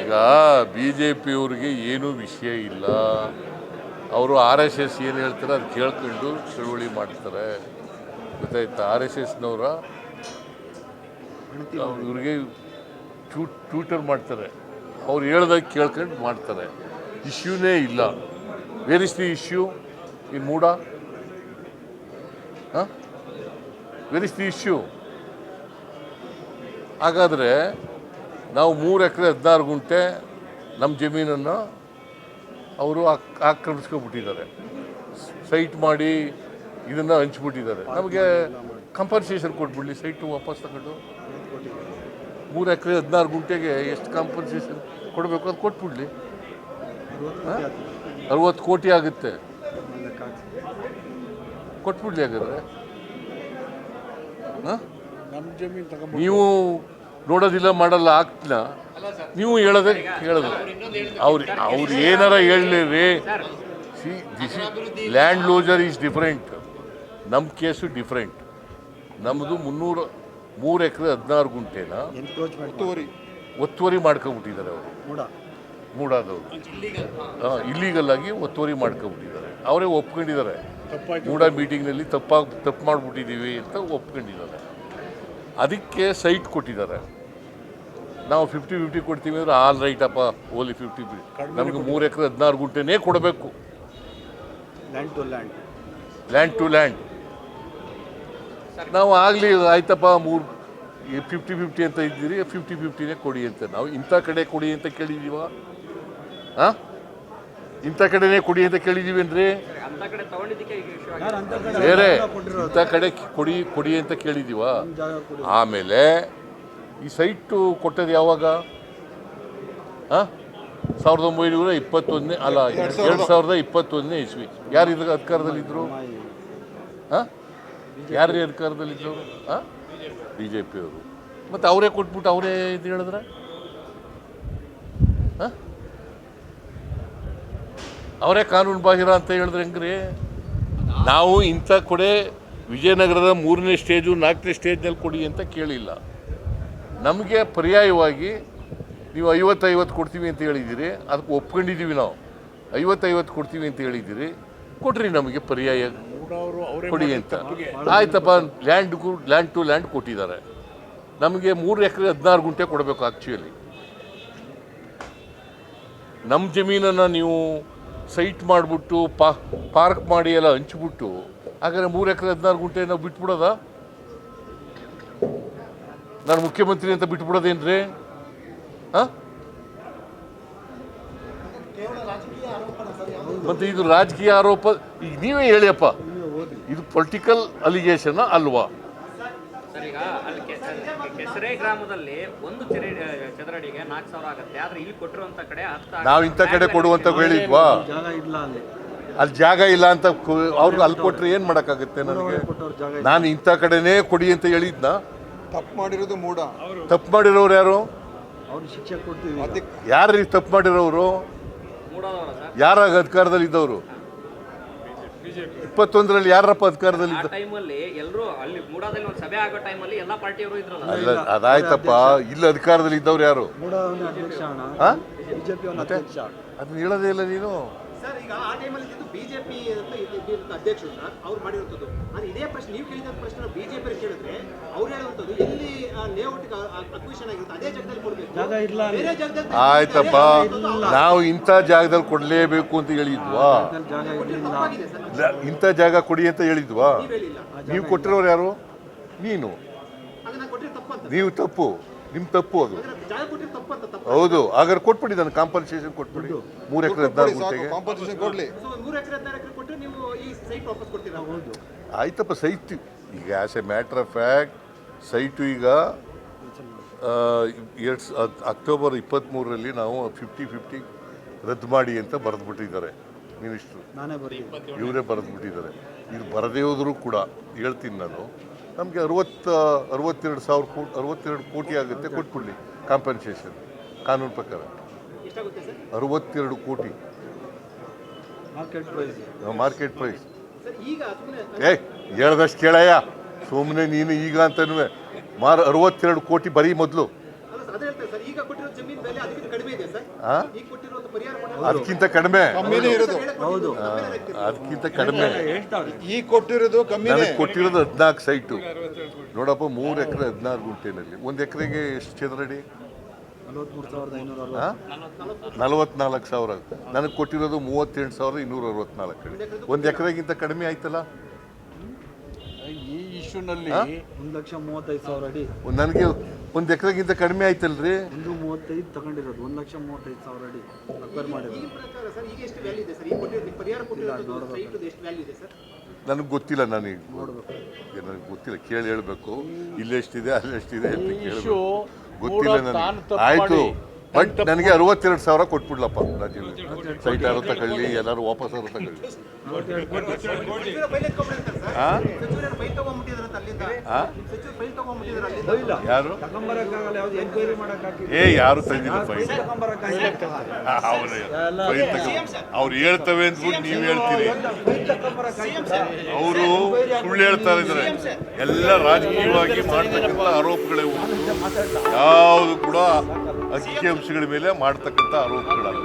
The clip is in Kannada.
ಈಗ BJPಯವ್ರಿಗೆ ಏನೂ ವಿಷಯ ಇಲ್ಲ. ಅವರು RSS ಏನು ಹೇಳ್ತಾರೆ ಅದು ಕೇಳ್ಕೊಂಡು ಚಳುವಳಿ ಮಾಡ್ತಾರೆ, ಗೊತ್ತಾಯ್ತಾ? RSSನವರ ಇವ್ರಿಗೆ ಟ್ಯೂಟರ್ ಮಾಡ್ತಾರೆ, ಅವ್ರು ಹೇಳ್ದಾಗ ಕೇಳ್ಕೊಂಡು ಮಾಡ್ತಾರೆ. ಇಶ್ಯೂನೇ ಇಲ್ಲ. Where is the issue in MUDA? Where is the issue? ಹಾಗಾದರೆ ನಾವು 3 ಎಕರೆ 16 ಗುಂಟೆ ನಮ್ಮ ಜಮೀನನ್ನು ಅವರು ಆಕ್ರಮಿಸ್ಕೊಬಿಟ್ಟಿದ್ದಾರೆ, ಸೈಟ್ ಮಾಡಿ ಇದನ್ನು ಹಂಚ್ಬಿಟ್ಟಿದ್ದಾರೆ. ನಮಗೆ ಕಂಪನ್ಸೇಷನ್ ಕೊಟ್ಬಿಡಲಿ, ಸೈಟು ವಾಪಸ್ ತಗೊಂಡು 3 ಎಕರೆ 16 ಗುಂಟೆಗೆ ಎಷ್ಟು ಕಾಂಪನ್ಸೇಷನ್ ಕೊಡಬೇಕು ಅದು ಕೊಟ್ಬಿಡ್ಲಿ. 60 ಕೋಟಿ ಆಗುತ್ತೆ, ಕೊಟ್ಬಿಡ್ಲಿ. ಹಾಗಾದ್ರೆ ನೀವು ನೋಡೋದಿಲ್ಲ, ಮಾಡಲ್ಲ, ಆಗ್ತಿಲ್ಲ. ನೀವು ಹೇಳೋದೇ ಕೇಳೋದು. ಅವ್ರು ಏನಾರ ಹೇಳಲಿ. This land loser is different. ನಮ್ಮ ಕೇಸು ಡಿಫ್ರೆಂಟ್. ನಮ್ಮದು 3 ಎಕರೆ 16 ಗುಂಟೆನ ಒತ್ತುವರಿ ಮಾಡ್ಕೊಬಿಟ್ಟಿದ್ದಾರೆ ಅವರು, ಮೂಡಾದವರು. ಇಲ್ಲೀಗಲ್ ಆಗಿ ಒತ್ತುವರಿ ಮಾಡ್ಕೊಬಿಟ್ಟಿದ್ದಾರೆ. ಅವರೇ ಒಪ್ಕೊಂಡಿದ್ದಾರೆ. ಮೂಡ ಮೀಟಿಂಗ್ನಲ್ಲಿ ತಪ್ಪು ಮಾಡಿಬಿಟ್ಟಿದ್ದೀವಿ ಅಂತ ಒಪ್ಕೊಂಡಿದ್ದಾರೆ. ಅದಕ್ಕೆ ಸೈಟ್ ಕೊಟ್ಟಿದ್ದಾರೆ. ನಾವು 50-50 ಕೊಡ್ತೀವಿ ಅಂದರೆ ಆಲ್ ರೈಟಪ್ಪ, ಓಲಿ 50. ನಮಗೆ 3 ಎಕರೆ 16 ಗುಂಟೆನೇ ಕೊಡಬೇಕು, ಲ್ಯಾಂಡ್ ಟು ಲ್ಯಾಂಡ್. ನಾವು ಆಗಲಿ ಆಯ್ತಪ್ಪ 50-50 ಅಂತ ಇದ್ದೀರಿ, 50-50ನೇ ಕೊಡಿ ಅಂತ. ನಾವು ಇಂಥ ಕಡೆ ಕೊಡಿ ಅಂತ ಕೇಳಿದ್ದೀವ? ಇಂಥ ಕಡೆನೇ ಕೊಡಿ ಅಂತ ಕೇಳಿದ್ದೀವೇನ್ರಿ? ಬೇರೆ ಇಂಥ ಕಡೆ ಕೊಡಿ ಅಂತ ಕೇಳಿದ್ದೀವ? ಆಮೇಲೆ ಈ ಸೈಟು ಕೊಟ್ಟದ್ದು ಯಾವಾಗ? 1921 ಅಲ್ಲ, 2021 ಇಸ್ವಿ. ಯಾರು ಇದ್ರ ಅಧಿಕಾರದಲ್ಲಿದ್ದರು? ಯಾರು ಅಧಿಕಾರದಲ್ಲಿದ್ದರು? BJPಯವರು. ಮತ್ತು ಅವರೇ ಕೊಟ್ಬಿಟ್ಟು ಅವರೇ ಇದು ಹೇಳಿದ್ರೆ ಅವರೇ ಕಾನೂನು ಬಾಹಿರ ಅಂತ ಹೇಳಿದ್ರೆ ಹೆಂಗ್ರಿ? ನಾವು ಇಂಥ ಕಡೆ ವಿಜಯನಗರದ 3ನೇ ಸ್ಟೇಜು 4ನೇ ಸ್ಟೇಜ್ನಲ್ಲಿ ಕೊಡಿ ಅಂತ ಕೇಳಿಲ್ಲ. ನಮಗೆ ಪರ್ಯಾಯವಾಗಿ ನೀವು 50-50 ಕೊಡ್ತೀವಿ ಅಂತ ಹೇಳಿದ್ದೀರಿ, ಅದಕ್ಕೆ ಒಪ್ಕೊಂಡಿದ್ದೀವಿ. ನಾವು 50-50 ಕೊಡ್ತೀವಿ ಅಂತ ಹೇಳಿದ್ದೀರಿ, ಕೊಡ್ರಿ ನಮಗೆ ಪರ್ಯಾಯ ಕೊಡಿ ಅಂತ. ಆಯ್ತಪ್ಪ, ಲ್ಯಾಂಡ್ ಟು ಲ್ಯಾಂಡ್ ಕೊಟ್ಟಿದ್ದಾರೆ. ನಮಗೆ 3 ಎಕರೆ 16 ಗುಂಟೆ ಕೊಡಬೇಕು. ಆ್ಯಕ್ಚುಲಿ ನಮ್ಮ ಜಮೀನನ್ನು ನೀವು ಸೈಟ್ ಮಾಡಿಬಿಟ್ಟು ಪಾರ್ಕ್ ಮಾಡಿ ಎಲ್ಲ ಹಂಚ್ಬಿಟ್ಟು, ಹಾಗಾದ್ರೆ 3 ಎಕರೆ 16 ಗುಂಟೆ ನಾವು ಬಿಟ್ಬಿಡೋದ? ನಾನು ಮುಖ್ಯಮಂತ್ರಿ ಅಂತ ಬಿಟ್ಬಿಡೋದೇನ್ರಿ? ಮತ್ತು ಇದು ರಾಜಕೀಯ ಆರೋಪ. ಈಗ ನೀವೇ ಹೇಳಿಯಪ್ಪ, ಇದು ಪೊಲಿಟಿಕಲ್ ಅಲಿಗೇಷನ್ ಅಲ್ವಾ? ಈಗ ಅಲ್ಲಿ ಕೆಸರೆ ಗ್ರಾಮದಲ್ಲಿ ಒಂದು ಚದರಡಿಗೆ 4,000 ಆಗುತ್ತೆ. ಆದ್ರೆ ಇಲ್ಲಿ ಕೊಟ್ಟಿರುವಂತ ಕಡೆ ನಾವು ಇಂಥ ಕಡೆ ಕೊಡುವಂತ ಹೇಳಿದ್ವಾ? ಅಲ್ಲಿ ಜಾಗ ಇಲ್ಲ ಅಂತ ಅವ್ರಿಗೆ ಅಲ್ಲಿ ಕೊಟ್ಟರೆ ಏನು ಮಾಡೋಕ್ಕಾಗುತ್ತೆ ನನಗೆ? ನಾನು ಇಂಥ ಕಡೆನೇ ಕೊಡಿ ಅಂತ ಹೇಳಿದ್ನ? ತಪ್ಪು ಮಾಡಿರೋದು ಮೂಡ. ತಪ್ಪು ಮಾಡಿರೋರು ಯಾರು? ಯಾರು ತಪ್ಪು ಮಾಡಿರೋರು? ಯಾರ ಅಧಿಕಾರದಲ್ಲಿ ಇದ್ದವರು? 21ರಲ್ಲಿ ಯಾರಪ್ಪ ಅಧಿಕಾರದಲ್ಲಿ ಇದ್ದ? ಅದಾಯ್ತಪ್ಪ, ಇಲ್ಲಿ ಅಧಿಕಾರದಲ್ಲಿ ಇದ್ದವ್ರು ಯಾರು? ಅದನ್ನ ಹೇಳೋದೇ ಇಲ್ಲ ನೀನು. ಸರ್, ಈಗ ಆ ಟೈಮಲ್ಲಿ ಇದ್ದು ಬಿಜೆಪಿ ಅಧ್ಯಕ್ಷರು ಸರ್, ಅವ್ರು ಮಾಡಿರುವಂಥದ್ದು. ಆದರೆ ಇದೇ ಪ್ರಶ್ನೆ ನೀವು ಕೇಳಿದ ಪ್ರಶ್ನೆ ಬಿಜೆಪಿ ಕೇಳಿದ್ರೆ ಅವ್ರು ಹೇಳುವಂಥದ್ದು ಎಲ್ಲಿ ಲೇಔಟ್ ಅಕ್ವಿಷನ್ ಆಗಿರುತ್ತೆ ಅದೇ ಜಾಗದಲ್ಲಿ ಕೊಡಬೇಕು, ಬೇರೆ ಜಾಗದಲ್ಲಿ. ಆಯ್ತಪ್ಪ, ನಾವು ಇಂಥ ಜಾಗದಲ್ಲಿ ಕೊಡಲೇಬೇಕು ಅಂತ ಹೇಳಿದ್ವಾ? ಇಂಥ ಜಾಗ ಕೊಡಿ ಅಂತ ಹೇಳಿದ್ವಾ? ನೀವು ಕೊಟ್ಟಿರೋರು ಯಾರು? ನೀನು. ನೀವು ತಪ್ಪು, ನಿಮ್ಮ ತಪ್ಪು ಅದು. ಹೌದು, ಹಾಗಾದ್ರೆ ಕೊಟ್ಬಿಡಿ, ನಾನು ಕಾಂಪನ್ಸೇಷನ್ ಕೊಟ್ಬಿಡಿ. 3 ಎಕರೆ 16 ಗುಂಟೆಗೆ ಆಯ್ತಪ್ಪ. ಸೈಟ್ ಈಗ as A matter of fact site ಈಗ ಅಕ್ಟೋಬರ್ 23ರಲ್ಲಿ ನಾವು 50-50 ರದ್ದು ಮಾಡಿ ಅಂತ ಬರೆದ್ಬಿಟ್ಟಿದ್ದಾರೆ ಮಿನಿಸ್ಟ್ರು. ಇವರೇ ಬರೆದ್ಬಿಟ್ಟಿದ್ದಾರೆ. ಇದು ಬರದೇ ಹೋದರೂ ಕೂಡ ಹೇಳ್ತೀನಿ ನಾನು, ನಮಗೆ 62 ಕೋಟಿ ಆಗುತ್ತೆ, ಕೊಟ್ಬಿಡ್ಲಿ ಕಾಂಪನ್ಸೇಷನ್. ಕಾನೂನು ಪ್ರಕಾರ 62 ಕೋಟಿ ಮಾರ್ಕೆಟ್ ಪ್ರೈಸ್. ಹೇಳ್ದಷ್ಟು ಕೇಳಯ್ಯ, ಸುಮ್ಮನೆ ನೀನು ಈಗ ಅಂತನೂ 62 ಕೋಟಿ ಬರೀ ಮೊದಲು. ಈಗ ಕೊಟ್ಟಿರುವಂತ ಪರಿಹಾರ ಅದಕ್ಕಿಂತ ಕಡಿಮೆ, ಕಮ್ಮಿನೇ ಇರೋದು. ಹೌದು ಅದಕ್ಕಿಂತ ಕಡಿಮೆ. ಈ ಕೊಟ್ಟಿರೋದು ಕಮ್ಮಿನೇ. ನನಗೆ ಕೊಟ್ಟಿರೋದು 14 ಸೈಟು ನೋಡಪ್ಪ, 3 ಎಕರೆ 16 ಗುಂಟೆನಲ್ಲಿ. 1 ಎಕರೆಗೆ ಎಷ್ಟು ಚದರಡಿ? 44,000. ನನಗೆ ಕೊಟ್ಟಿರೋದು 38,264 ಅಡಿ. 1 ಎಕರೆಗಿಂತ ಕಡಿಮೆ ಆಯ್ತಲ್ಲ. ಈ ಇಶ್ಯೂನಲ್ಲಿ 1,35,000 ಅಡಿ. ನನಗೆ 1 ಎಕರೆಗಿಂತ ಕಡಿಮೆ ಆಯ್ತಲ್ರಿ. 135 ತಗೊಂಡಿರೋದು 1,35,000 ಅಡಿ ಅಕ್ವೈರ್ ಮಾಡಿರೋದು. ಈ ಪ್ರಕಾರ ಸರ್ ಈಗ ಎಷ್ಟು ವ್ಯಾಲ್ಯೂ ಇದೆ ಸರ್? ಈಗ ಕೊಟ್ಟಿರೋ ಪರಿಹಾರ ಕೊಟ್ಟಿರೋದು ಸೈಟ್ ಎಷ್ಟು ವ್ಯಾಲ್ಯೂ ಇದೆ ಸರ್? ನನಗೆ ಗೊತ್ತಿಲ್ಲ, ನನಗೆ ಗೊತ್ತಿಲ್ಲ, ಕೇಳಿ ಹೇಳಬೇಕು. ಇಲ್ಲೆಷ್ಟಿದೆ ಅಲ್ಲೆಷ್ಟಿದೆ ಅಂತ ಕೇಳಬೇಕು, ಗೊತ್ತಿಲ್ಲ ನನಗೆ. ಆಯಿತು, ಬಟ್ ನನಗೆ 62,000 ಕೊಟ್ಬಿಡ್ಲಪ್ಪ ರಾಜೀವ್. ಸೈಟ್ ಯಾರು ತಗೊಳ್ಳಿ, ಎಲ್ಲರೂ ವಾಪಸ್ ಯಾರು ತಗೊಳ್ಳಿ. ಸಚಿವರು ಫೈಲ್ ಎತ್ಕೊಂಡ್ಬಿಟ್ಟಿರ್ತಾರೆ ಸರ್. ಸಚಿವರು ಫೈಲ್ ತಗೊಂಡ್ಬಿಟ್ಟಿದ್ರಂತ ಅಲ್ಲಿಂದ. ಸಚಿವರು ಫೈಲ್ ತಗೊಂಡ್ಬಿಟ್ಟಿದ್ರು ಅಲ್ಲಿಂದ. ಯಾರು? ತಗೊಂಬರಕ್ಕಾಗಲ್ಲ, ಯಾವ್ದು ಎಂಕ್ವೈರಿ ಮಾಡಕ್ಕಾಗಿ ಯಾರು ತಂದಿಲ್ಲ ಫೈಲ್? ಅವ್ರು ಹೇಳ್ತವೆ ಅಂದ್ಬಿಟ್ಟು ನೀವು ಹೇಳ್ತೀರಿ. ಅವರು ಸುಳ್ಳು ಹೇಳ್ತಾ ಇದ್ದಾರೆ. ಎಲ್ಲ ರಾಜಕೀಯವಾಗಿ ಮಾಡ್ತಕ್ಕಂಥ ಆರೋಪಗಳೇ, ಯಾವುದು ಕೂಡ ಅಂಕಿಅಂಶಗಳ ಮೇಲೆ ಮಾಡ್ತಕ್ಕಂಥ ಆರೋಪಗಳಲ್ಲ.